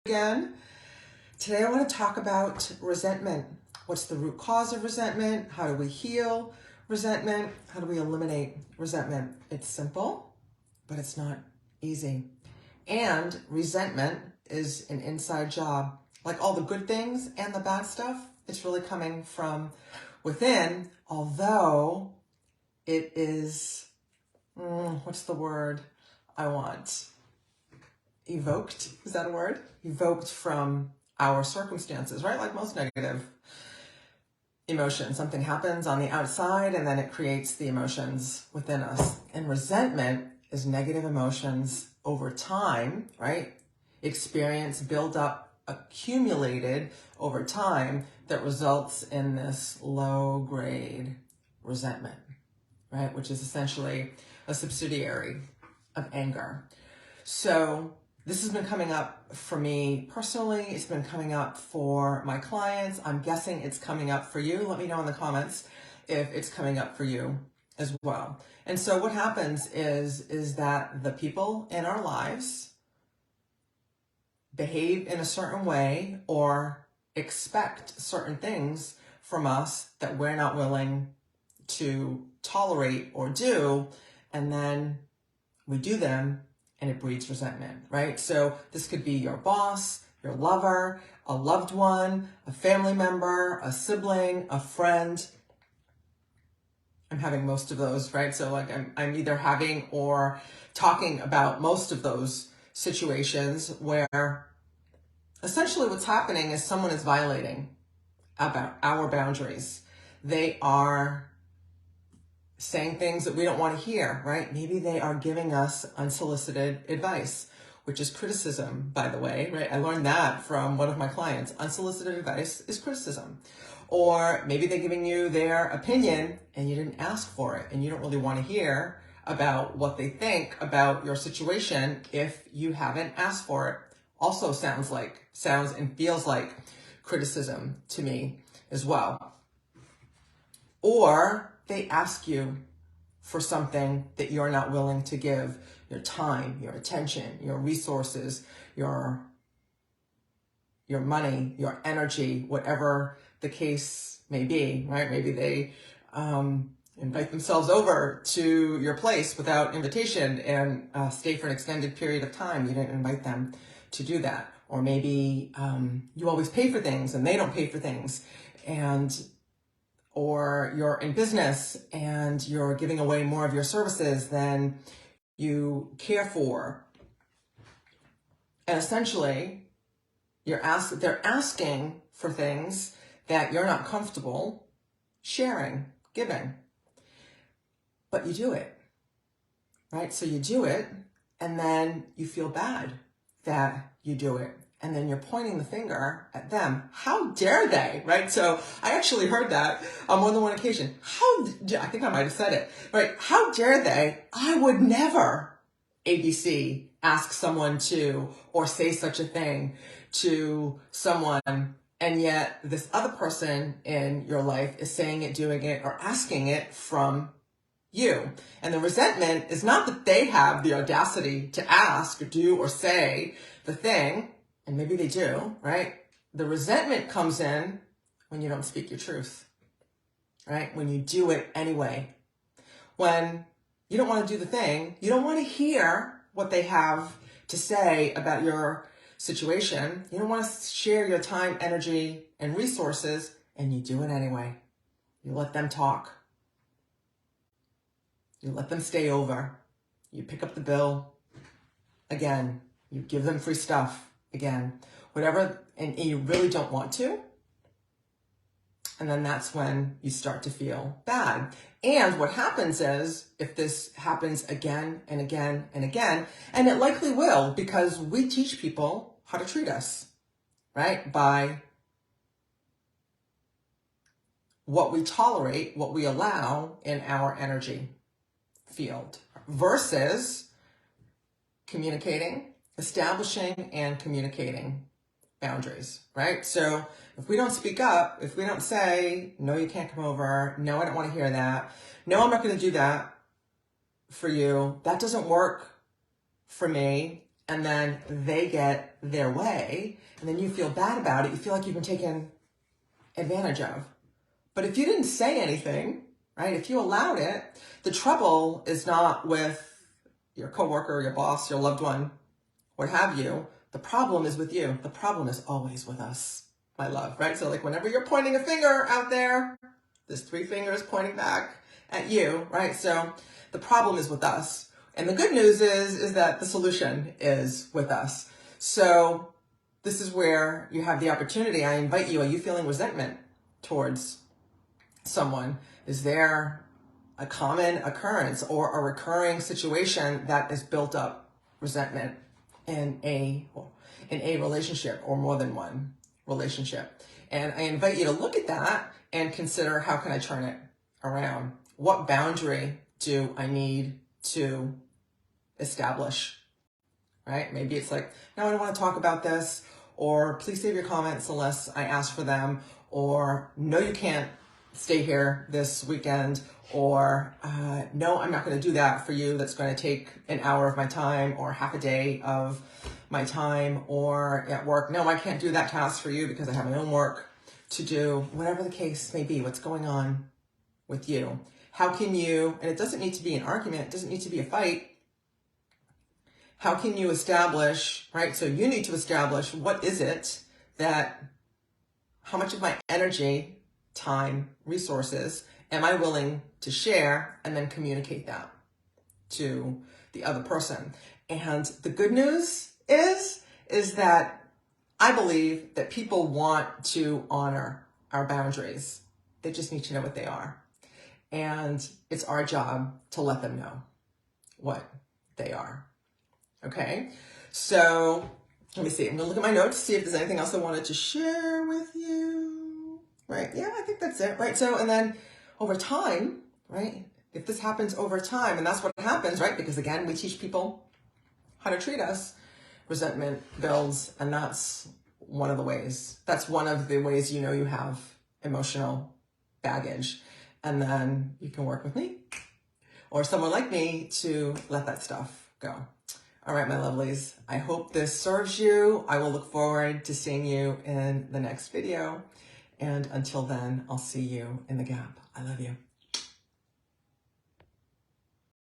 Again. Today I want to talk about resentment. What's the root cause of resentment? How do we heal resentment? How do we eliminate resentment? It's simple, but it's not easy. And resentment is an inside job. Like all the good things and the bad stuff, it's really coming from within, although it is, what's the word I want? Evoked, is that a word? Evoked from our circumstances, right? Like most negative emotions, something happens on the outside and then it creates the emotions within us. And resentment is negative emotions over time, right? Experience, build up, accumulated over time that results in this low grade resentment, right? Which is essentially a subsidiary of anger. So this has been coming up for me personally. It's been coming up for my clients. I'm guessing it's coming up for you. Let me know in the comments if it's coming up for you as well. And so what happens is that the people in our lives behave in a certain way or expect certain things from us that we're not willing to tolerate or do, and then we do them and it breeds resentment, right? So this could be your boss, your lover, a loved one, a family member, a sibling, a friend. I'm having most of those, right? So like I'm either having or talking about most of those situations where essentially what's happening is someone is violating about our boundaries. They are saying things that we don't want to hear, right? Maybe they are giving us unsolicited advice, which is criticism, by the way, right? I learned that from one of my clients. Unsolicited advice is criticism. Or maybe they're giving you their opinion and you didn't ask for it and you don't really want to hear about what they think about your situation if you haven't asked for it. Also sounds and feels like criticism to me as well. Or they ask you for something that you're not willing to give, your time, your attention, your resources, your money, your energy, whatever the case may be, right? Maybe they invite themselves over to your place without invitation and stay for an extended period of time. You didn't invite them to do that. Or maybe you always pay for things and they don't pay for things. Or you're in business and you're giving away more of your services than you care for. And essentially, they're asking for things that you're not comfortable sharing, giving. But you do it, right? So you do it and then you feel bad that you do it. And then you're pointing the finger at them. How dare they, right? So I actually heard that on more than one occasion. I think I might have said it, right? How dare they? I would never, ABC, ask someone to, or say such a thing to someone. And yet this other person in your life is saying it, doing it, or asking it from you. And the resentment is not that they have the audacity to ask or do or say the thing, and maybe they do, right? The resentment comes in when you don't speak your truth, right? When you do it anyway. When you don't want to do the thing, you don't want to hear what they have to say about your situation. You don't want to share your time, energy, and resources, and you do it anyway. You let them talk. You let them stay over. You pick up the bill again. You give them free stuff again. Whatever, and you really don't want to. And then that's when you start to feel bad. And what happens is, if this happens again and again and again, and it likely will, because we teach people how to treat us, right? By what we tolerate, what we allow in our energy field, versus communicating, establishing and communicating boundaries, right? So if we don't speak up, if we don't say, no, you can't come over, no, I don't want to hear that, no, I'm not going to do that for you, that doesn't work for me, and then they get their way, and then you feel bad about it. You feel like you've been taken advantage of. But if you didn't say anything, right, if you allowed it, the trouble is not with your coworker, your boss, your loved one, what have you. The problem is with you. The problem is always with us, my love, right? So like whenever you're pointing a finger out there, there's 3 fingers pointing back at you, right? So the problem is with us. And the good news is that the solution is with us. So this is where you have the opportunity. I invite you, are you feeling resentment towards someone? Is there a common occurrence or a recurring situation that has built up resentment in a relationship or more than one relationship? And I invite you to look at that and consider, how can I turn it around? What boundary do I need to establish, right? Maybe it's like, no, I don't want to talk about this, or please save your comments unless I ask for them, or no, you can't stay here this weekend, or no, I'm not going to do that for you. That's going to take an hour of my time or half a day of my time. Or at work, no, I can't do that task for you because I have my own work to do. Whatever the case may be, what's going on with you? How can you, and it doesn't need to be an argument, it doesn't need to be a fight. How can you establish, right? So you need to establish, what is it that, how much of my energy, time, resources am I willing to share, and then communicate that to the other person. And the good news is that I believe that people want to honor our boundaries. They just need to know what they are. And it's our job to let them know what they are. Okay? So let me see. I'm going to look at my notes, see if there's anything else I wanted to share with you. Right? Yeah, I think that's it. Right? So, and then over time, right? If this happens over time, and that's what happens, right? Because again, we teach people how to treat us, resentment builds, and that's one of the ways. That's one of the ways you know you have emotional baggage. And then you can work with me or someone like me to let that stuff go. All right, my lovelies, I hope this serves you. I will look forward to seeing you in the next video. And until then, I'll see you in the gap. I love you.